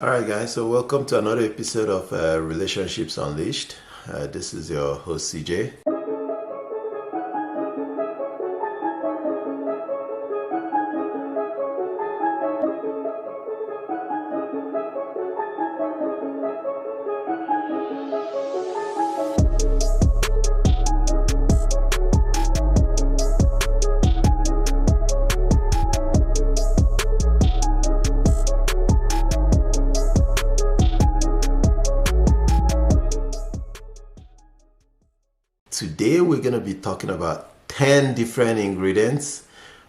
Alright guys, so welcome to another episode of Relationships Unleashed. This is your host CJ. Today we're going to be talking about 10 different ingredients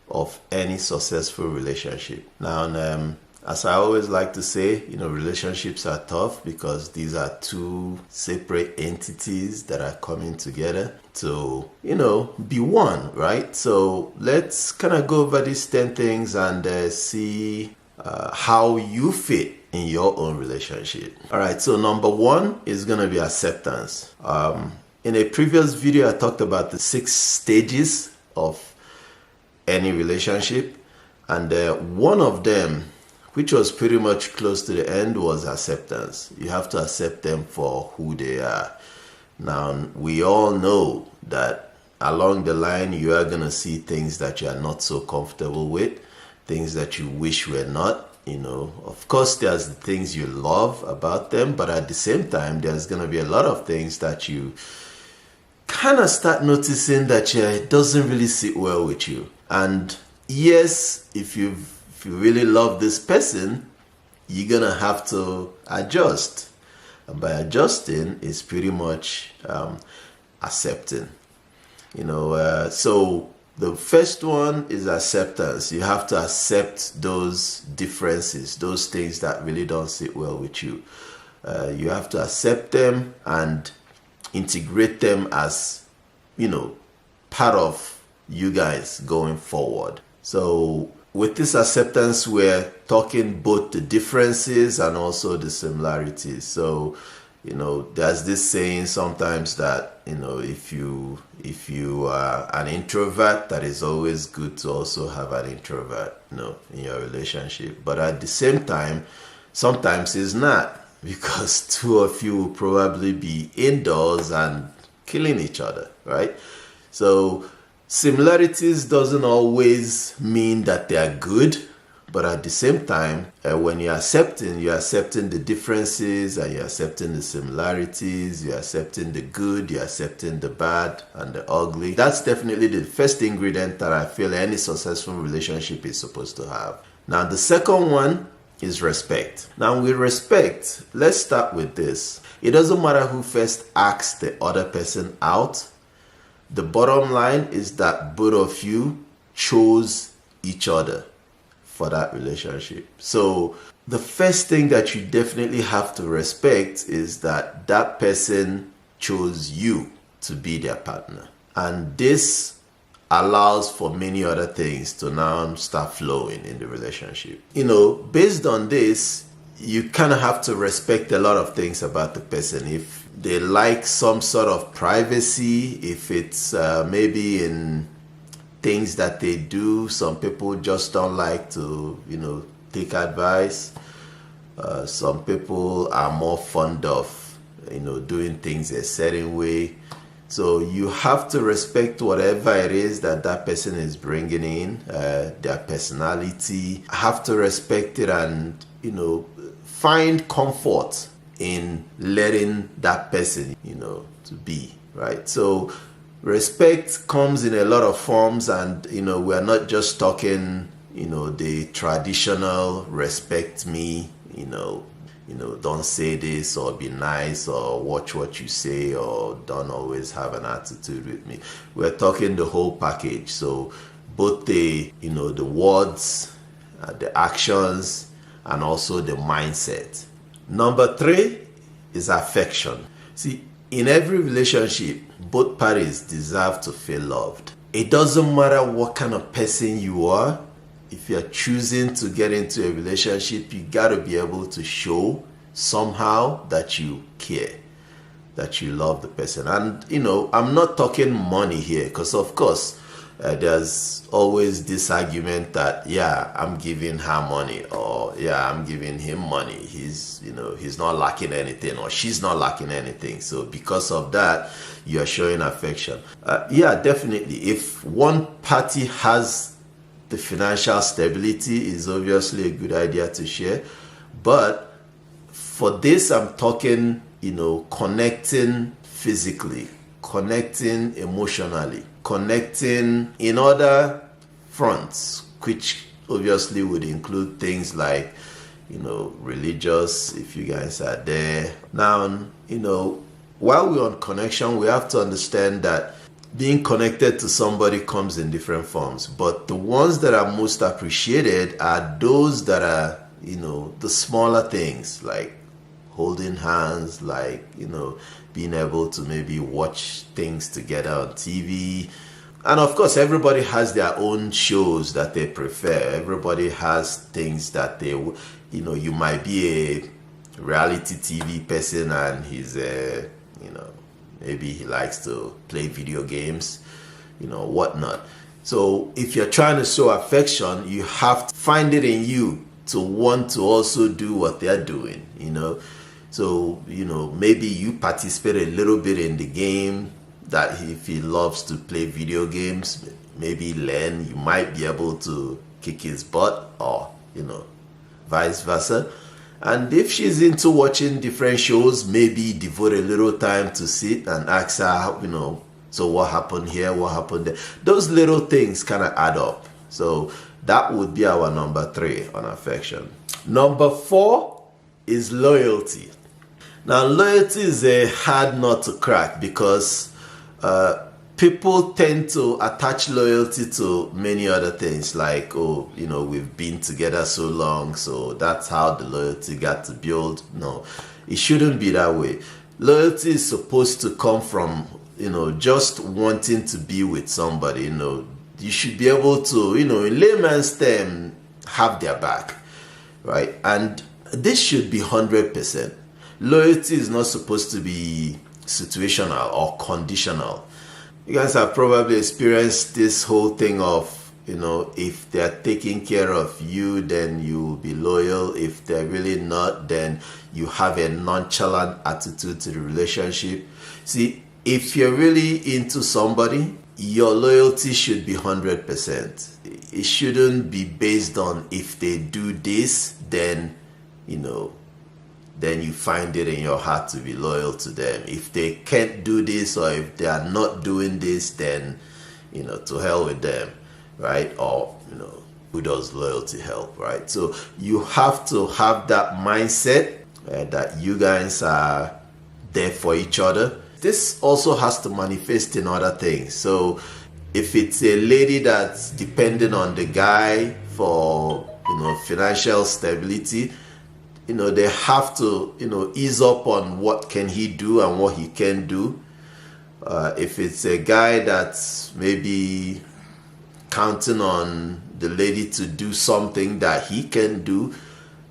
of any successful relationship. Now, as I always like to say, relationships are tough because these are two separate entities that are coming together to, be one, right? So let's kind of go over these 10 things and see how you fit in your own relationship. All right, so number one is going to be acceptance. In a previous video, I talked about the 6 stages of any relationship, and one of them, which was pretty much close to the end, was acceptance. You have to accept them for who they are. Now, we all know that along the line, you are going to see things that you are not so comfortable with, things that you wish were not. Of course, there's the things you love about them, but at the same time, there's going to be a lot of things that you kind of start noticing that it doesn't really sit well with you. And yes, if you really love this person, you're gonna have to adjust. And by adjusting is pretty much accepting. So the first one is acceptance. You have to accept those differences, those things that really don't sit well with you. You have to accept them and integrate them as, part of you guys going forward. So with this acceptance, we're talking both the differences and also the similarities. So, there's this saying sometimes that, if you are an introvert, that is always good to also have an introvert, in your relationship. But at the same time, sometimes it's not, because two of you will probably be indoors and killing each other, right? So similarities doesn't always mean that they are good, but at the same time, when you're accepting the differences, and you're accepting the similarities, you're accepting the good, you're accepting the bad and the ugly. That's definitely the first ingredient that I feel any successful relationship is supposed to have. Now, the second one is respect. Now, with respect, let's start with this. It doesn't matter who first asks the other person out. The bottom line is that both of you chose each other for that relationship. So the first thing that you definitely have to respect is that that person chose you to be their partner. And this allows for many other things to now start flowing in the relationship. Based on this, you kind of have to respect a lot of things about the person. If they like some sort of privacy, if it's maybe in things that they do, some people just don't like to, take advice. Some people are more fond of, doing things a certain way. So you have to respect whatever it is that person is bringing in, their personality. Have to respect it and, find comfort in letting that person, to be, right? So respect comes in a lot of forms, and, we're not just talking, the traditional respect me, don't say this, or be nice, or watch what you say, or don't always have an attitude with me. We're talking the whole package. So both the words, the actions, and also the mindset. Number 3 is affection. See, in every relationship, both parties deserve to feel loved. It doesn't matter what kind of person you are. If you're choosing to get into a relationship, you got to be able to show somehow that you care, that you love the person. And, I'm not talking money here, because of course, there's always this argument that, yeah, I'm giving her money, or yeah, I'm giving him money. He's, he's not lacking anything, or she's not lacking anything. So because of that, you are showing affection. Yeah, definitely. If one party has the financial stability, is obviously a good idea to share. But for this, I'm talking, connecting physically, connecting emotionally, connecting in other fronts, which obviously would include things like, religious, if you guys are there. Now, while we're on connection, we have to understand that being connected to somebody comes in different forms, but the ones that are most appreciated are those that are, the smaller things, like holding hands, like, being able to maybe watch things together on TV. And of course, everybody has their own shows that they prefer. Everybody has things that they, you might be a reality TV person and he's a, maybe he likes to play video games, whatnot. So if you're trying to show affection, you have to find it in you to want to also do what they're doing, So, maybe you participate a little bit in the game, that if he loves to play video games, maybe learn, you might be able to kick his butt, or, vice versa. And if she's into watching different shows, maybe devote a little time to sit and ask her, so what happened here, what happened there. Those little things kind of add up. So that would be our number 3 on affection. Number 4 is loyalty. Now, loyalty is a hard nut to crack because people tend to attach loyalty to many other things, like, we've been together so long, so that's how the loyalty got to build. No, it shouldn't be that way. Loyalty is supposed to come from, just wanting to be with somebody. You should be able to, in layman's term, have their back, right? And this should be 100%. Loyalty is not supposed to be situational or conditional. You guys have probably experienced this whole thing of, if they're taking care of you, then you will be loyal. If they're really not, then you have a nonchalant attitude to the relationship. See, if you're really into somebody, your loyalty should be 100%. It shouldn't be based on if they do this, then, then you find it in your heart to be loyal to them. If they can't do this, or if they are not doing this, then, to hell with them, right? Or, who does loyalty help, right? So you have to have that mindset that you guys are there for each other. This also has to manifest in other things. So if it's a lady that's depending on the guy for, financial stability, they have to, ease up on what can he do and what he can do. If it's a guy that's maybe counting on the lady to do something that he can do,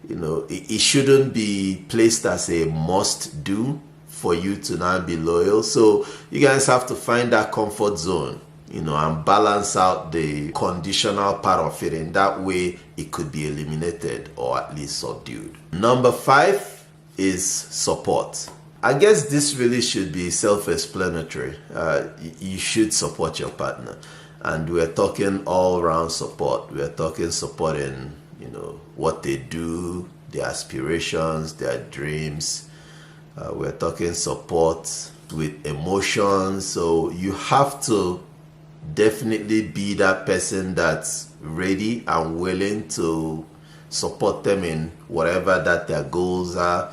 it shouldn't be placed as a must do for you to now be loyal. So you guys have to find that comfort zone, and balance out the conditional part of it. In that way, it could be eliminated or at least subdued. Number 5 is support. I guess this really should be self-explanatory. You should support your partner. And we're talking all-round support. We're talking support in, what they do, their aspirations, their dreams. We're talking support with emotions. So you have to definitely be that person that's ready and willing to support them in whatever that their goals are.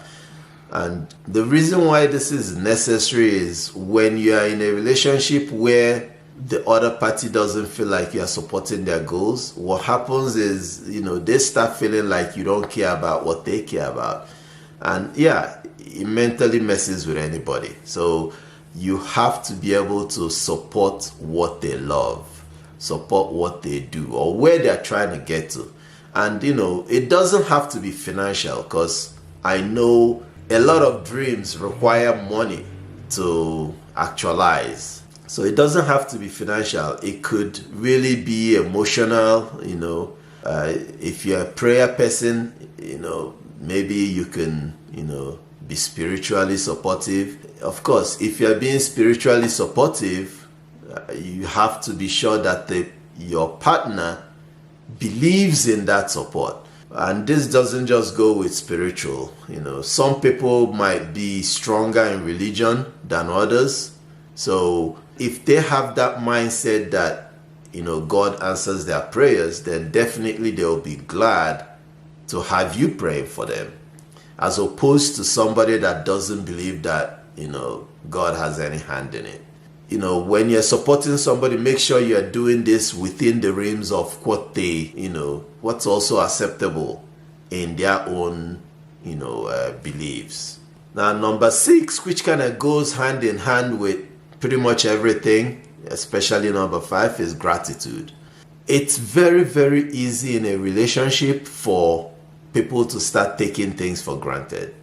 And the reason why this is necessary is when you are in a relationship where the other party doesn't feel like you are supporting their goals, what happens is, they start feeling like you don't care about what they care about. And yeah, it mentally messes with anybody. So you have to be able to support what they love, support what they do, or where they're trying to get to. And, it doesn't have to be financial, because I know a lot of dreams require money to actualize. So it doesn't have to be financial. It could really be emotional, if you're a prayer person, maybe you can, be spiritually supportive. Of course, if you're being spiritually supportive, you have to be sure that your partner believes in that support. And this doesn't just go with spiritual. Some people might be stronger in religion than others. So if they have that mindset that, God answers their prayers, then definitely they'll be glad to have you praying for them, as opposed to somebody that doesn't believe that, God has any hand in it. When you're supporting somebody, make sure you're doing this within the realms of what they, what's also acceptable in their own, beliefs. Now, number 6, which kind of goes hand in hand with pretty much everything, especially number 5, is gratitude. It's very, very easy in a relationship for people to start taking things for granted.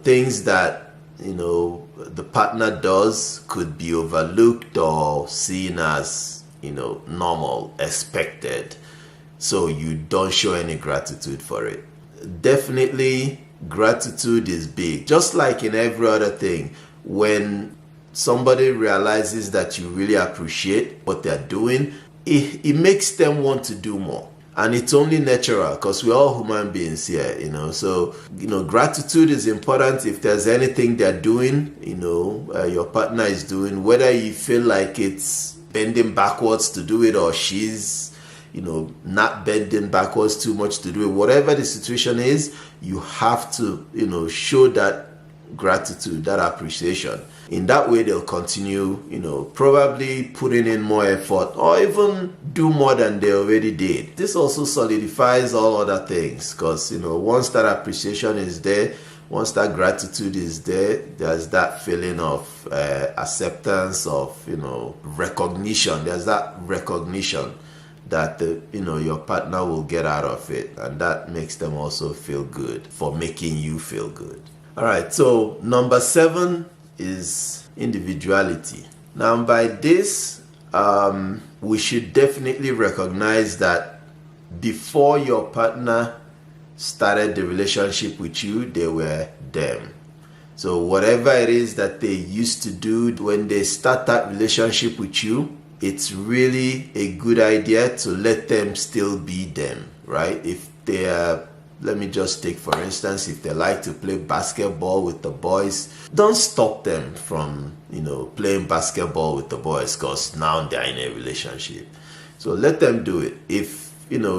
Things that, the partner does could be overlooked or seen as, normal, expected. So you don't show any gratitude for it. Definitely, gratitude is big. Just like in every other thing, when somebody realizes that you really appreciate what they're doing, it makes them want to do more. And it's only natural because we're all human beings here, So, gratitude is important. If there's anything they're doing, your partner is doing, whether you feel like it's bending backwards to do it or she's, not bending backwards too much to do it, whatever the situation is, you have to, show that gratitude, that appreciation. In that way, they'll continue, probably putting in more effort or even do more than they already did. This also solidifies all other things because, once that appreciation is there, once that gratitude is there, there's that feeling of acceptance, of, recognition. There's that recognition that, your partner will get out of it. And that makes them also feel good for making you feel good. All right, so number 7 is individuality. Now, by this, we should definitely recognize that before your partner started the relationship with you, they were them. So whatever it is that they used to do when they start that relationship with you, it's really a good idea to let them still be them, right? If they are, let me just take for instance, if they like to play basketball with the boys, don't stop them from, playing basketball with the boys because now they're in a relationship. So let them do it. If,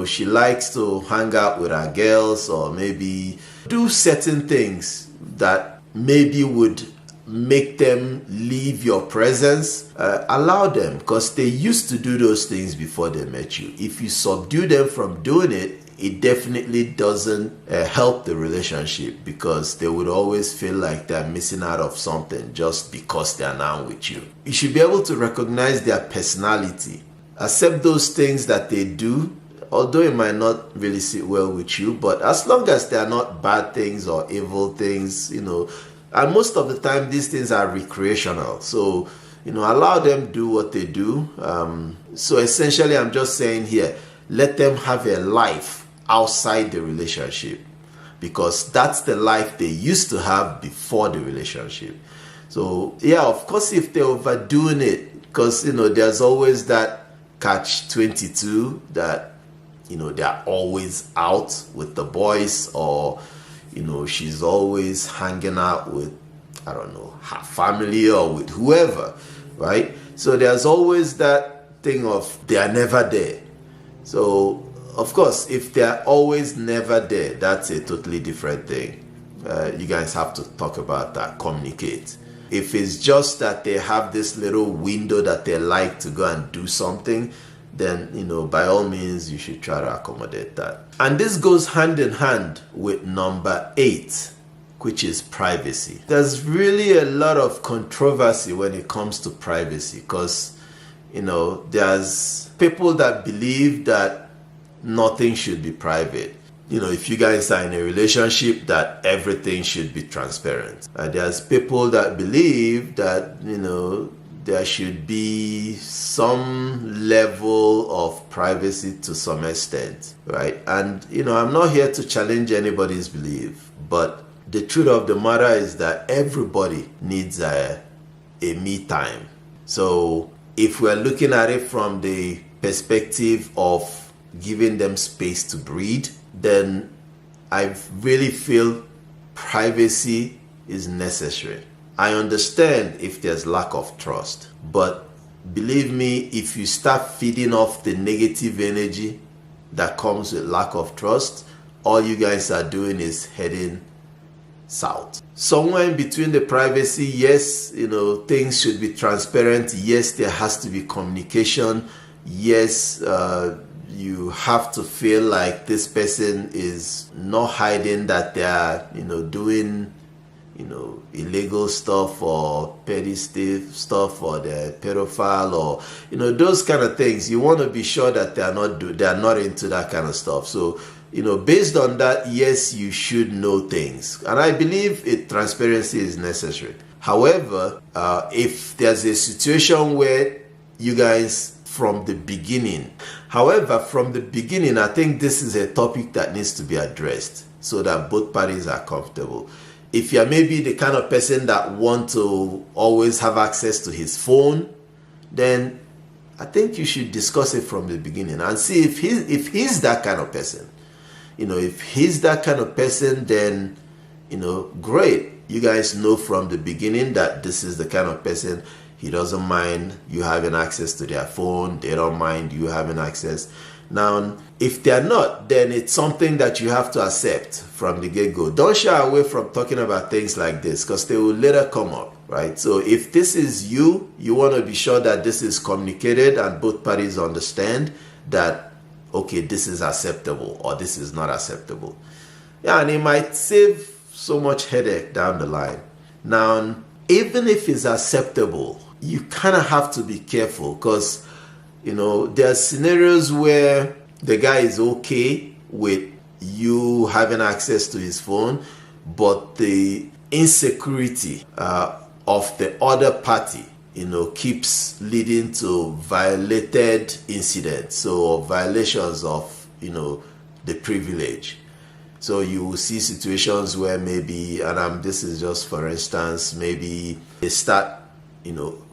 she likes to hang out with her girls or maybe do certain things that maybe would make them leave your presence, allow them because they used to do those things before they met you. If you subdue them from doing it, it definitely doesn't help the relationship because they would always feel like they're missing out of something just because they're now with you. You should be able to recognize their personality, accept those things that they do, although it might not really sit well with you, but as long as they're not bad things or evil things, and most of the time these things are recreational. So, allow them do what they do. So essentially, I'm just saying here, let them have a life outside the relationship because that's the life they used to have before the relationship. So yeah, of course, if they're overdoing it, because there's always that catch-22 that they're always out with the boys or she's always hanging out with, I don't know, her family or with whoever, right? So there's always that thing of they are never there. So of course, if they're always never there, that's a totally different thing. You guys have to talk about that, communicate. If it's just that they have this little window that they like to go and do something, then, by all means, you should try to accommodate that. And this goes hand in hand with number 8, which is privacy. There's really a lot of controversy when it comes to privacy because, there's people that believe that nothing should be private. If you guys are in a relationship, that everything should be transparent. And there's people that believe that, there should be some level of privacy to some extent, right? And I'm not here to challenge anybody's belief, but the truth of the matter is that everybody needs a me time. So if we're looking at it from the perspective of giving them space to breathe, then I really feel privacy is necessary. I understand if there's lack of trust, but believe me, if you start feeding off the negative energy that comes with lack of trust, all you guys are doing is heading south. Somewhere in between the privacy, yes, things should be transparent. Yes, there has to be communication. Yes, you have to feel like this person is not hiding that they are, doing illegal stuff or petty stuff, or they're pedophile, or those kind of things. You want to be sure that they are not into that kind of stuff. So based on that, yes, you should know things, and I believe transparency is necessary. However, if there's a situation where you guys from the beginning, I think this is a topic that needs to be addressed so that both parties are comfortable. If you're maybe the kind of person that want to always have access to his phone, then I think you should discuss it from the beginning and see if he's that kind of person. If he's that kind of person, then great. You guys know from the beginning that this is the kind of person. He doesn't mind you having access to their phone. They don't mind you having access. Now, if they're not, then it's something that you have to accept from the get-go. Don't shy away from talking about things like this, because they will later come up, right? So if this is you want to be sure that this is communicated and both parties understand that, okay, this is acceptable or this is not acceptable. Yeah, and it might save so much headache down the line. Now, even if it's acceptable, you kind of have to be careful, because there are scenarios where the guy is okay with you having access to his phone, but the insecurity of the other party, keeps leading to violated incidents, or violations of, the privilege. So you will see situations where maybe, and this is just for instance, maybe they start,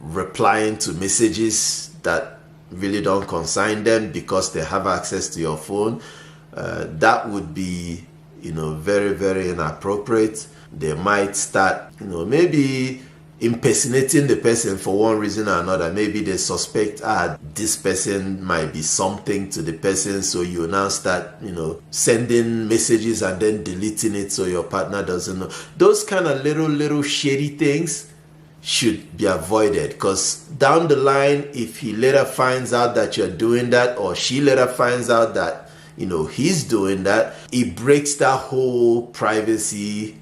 replying to messages that really don't concern them because they have access to your phone. That would be, very, very inappropriate. They might start, maybe impersonating the person for one reason or another. Maybe they suspect, this person might be something to the person, so you now start, sending messages and then deleting it so your partner doesn't know. Those kind of little shady things should be avoided, because down the line, if he later finds out that you're doing that, or she later finds out that he's doing that, it breaks that whole privacy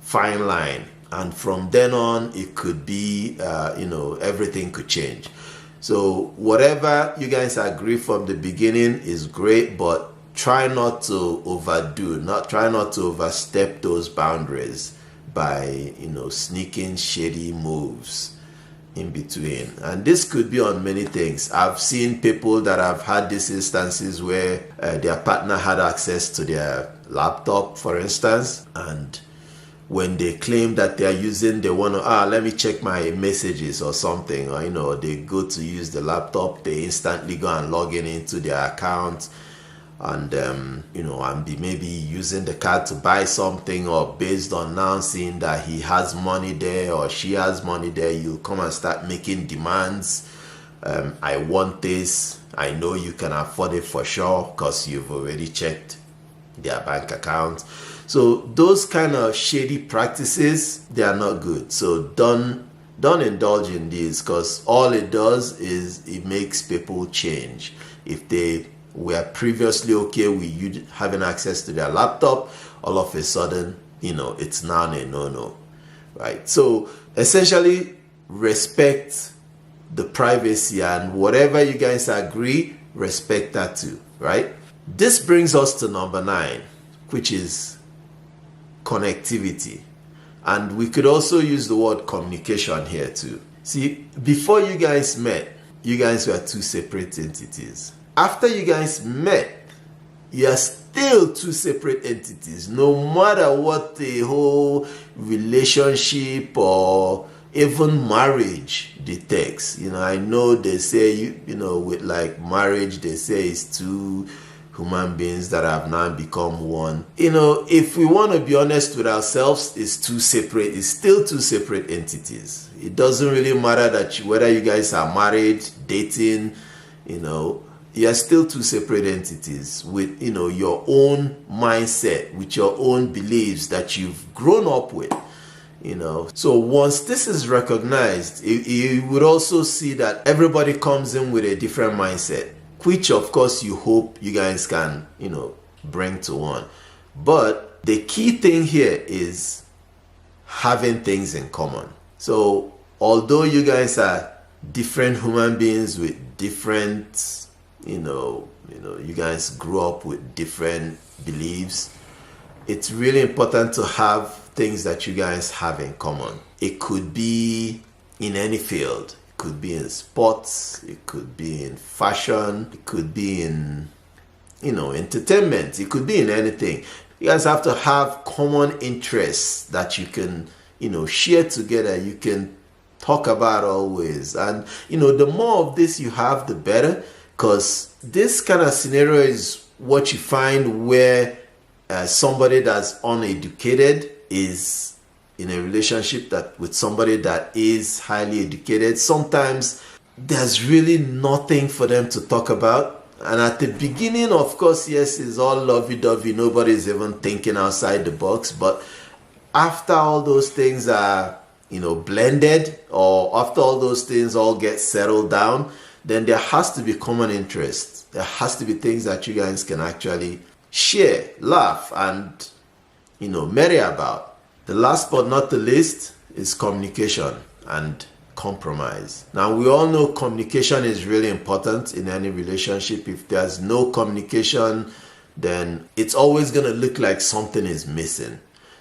fine line, and from then on it could be everything could change. So whatever you guys agree from the beginning is great, but try not to try not to overstep those boundaries by sneaking shady moves in between. And this could be on many things. I've seen people that have had these instances where their partner had access to their laptop, for instance, and when they claim that they want to let me check my messages or something, or they go to use the laptop, they instantly go and log into their account, and and be maybe using the card to buy something, or based on now seeing that he has money there or she has money there, you come and start making demands. I want this. I know you can afford it for sure because you've already checked their bank account. So those kind of shady practices, they are not good. So don't indulge in these, because all it does is it makes people change. If they were previously okay with you having access to their laptop, all of a sudden, it's now a no-no, right? So essentially, respect the privacy, and whatever you guys agree, respect that too, right? This brings us to number 9, which is connectivity. And we could also use the word communication here too. See, before you guys met, you guys were two separate entities. After you guys met, you are still two separate entities, no matter what the whole relationship or even marriage detects. I know they say, with like marriage, they say it's two human beings that have now become one. If we want to be honest with ourselves, it's still two separate entities. It doesn't really matter whether you guys are married, dating, you are still two separate entities with, your own mindset, with your own beliefs that you've grown up with. So once this is recognized, you would also see that everybody comes in with a different mindset, which of course you hope you guys can, bring to one. But the key thing here is having things in common. So although you guys are different human beings with different, you guys grew up with different beliefs, it's really important to have things that you guys have in common. It could be in any field. It could be in sports, it could be in fashion, it could be in, entertainment, it could be in anything. You guys have to have common interests that you can, share together, you can talk about always. And, the more of this you have, the better, because this kind of scenario is what you find where somebody that's uneducated is in a relationship with somebody that is highly educated. Sometimes there's really nothing for them to talk about. And at the beginning, of course, yes, it's all lovey-dovey. Nobody's even thinking outside the box. But after all those things are, blended, or after all those things all get settled down, then there has to be common interests. There has to be things that you guys can actually share, laugh, and, merry about. The last but not the least is communication and compromise. Now, we all know communication is really important in any relationship. If there's no communication, then it's always going to look like something is missing.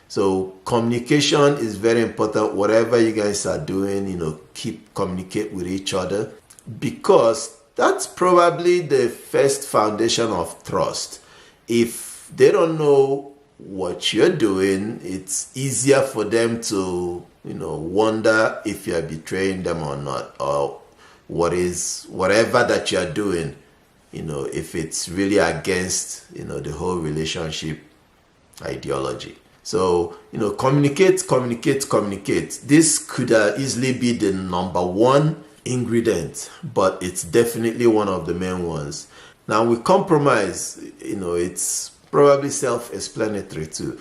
So communication is very important. Whatever you guys are doing, communicate with each other, because that's probably the first foundation of trust. If they don't know what you're doing, it's easier for them to, wonder if you're betraying them or not, or whatever that you're doing, if it's really against, the whole relationship ideology. So, communicate. This could easily be the number one ingredient, but it's definitely one of the main ones. Now, with compromise, it's probably self-explanatory too.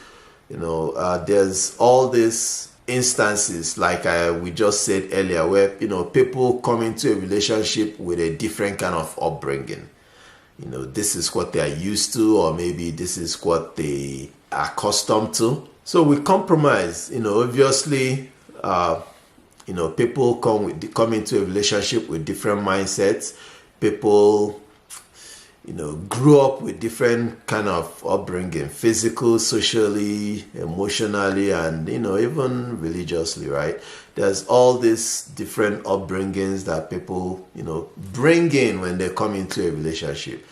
There's all these instances, like we just said earlier, where, people come into a relationship with a different kind of upbringing. This is what they are used to, or maybe this is what they are accustomed to. So we compromise, obviously, people come into a relationship with different mindsets. People, grew up with different kind of upbringing, physical, socially, emotionally, and, even religiously, right? There's all these different upbringings that people, bring in when they come into a relationship.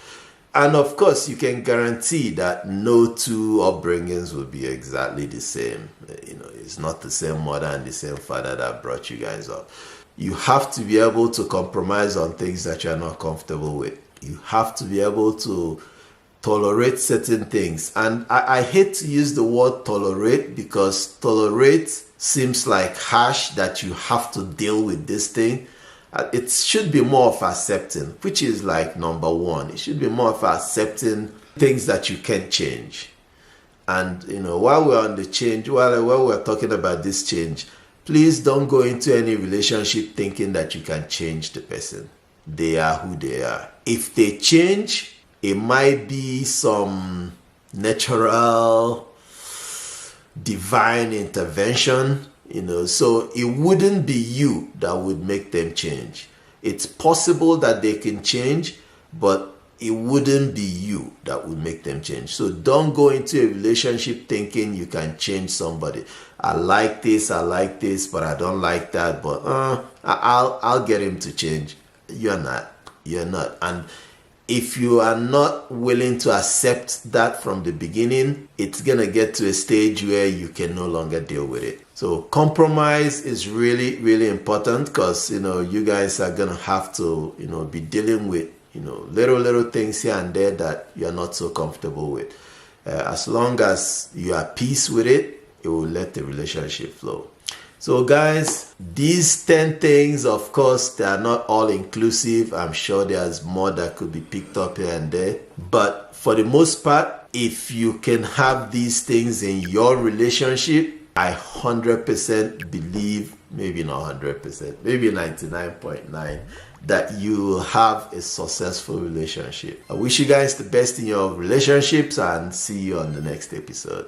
And of course, you can guarantee that no two upbringings will be exactly the same. It's not the same mother and the same father that brought you guys up. You have to be able to compromise on things that you're not comfortable with. You have to be able to tolerate certain things. And I hate to use the word tolerate, because tolerate seems like harsh, that you have to deal with this thing. It should be more of accepting, which is like number one. It should be more of accepting things that you can change. And, while we're on the change, while we're talking about this change, please don't go into any relationship thinking that you can change the person. They are who they are. If they change, it might be some natural, divine intervention. So it wouldn't be you that would make them change. It's possible that they can change, but it wouldn't be you that would make them change. So don't go into a relationship thinking you can change somebody. I like this, but I don't like that, but I'll get him to change. You're not. And if you are not willing to accept that from the beginning, it's gonna get to a stage where you can no longer deal with it. So compromise is really, really important, because you guys are gonna have to be dealing with little things here and there that you're not so comfortable with. As long as you are at peace with it, it will let the relationship flow. So guys, these 10 things, of course, they are not all inclusive. I'm sure there's more that could be picked up here and there. But for the most part, if you can have these things in your relationship, I 100% believe, maybe not 100%, maybe 99.9%, that you will have a successful relationship. I wish you guys the best in your relationships, and see you on the next episode.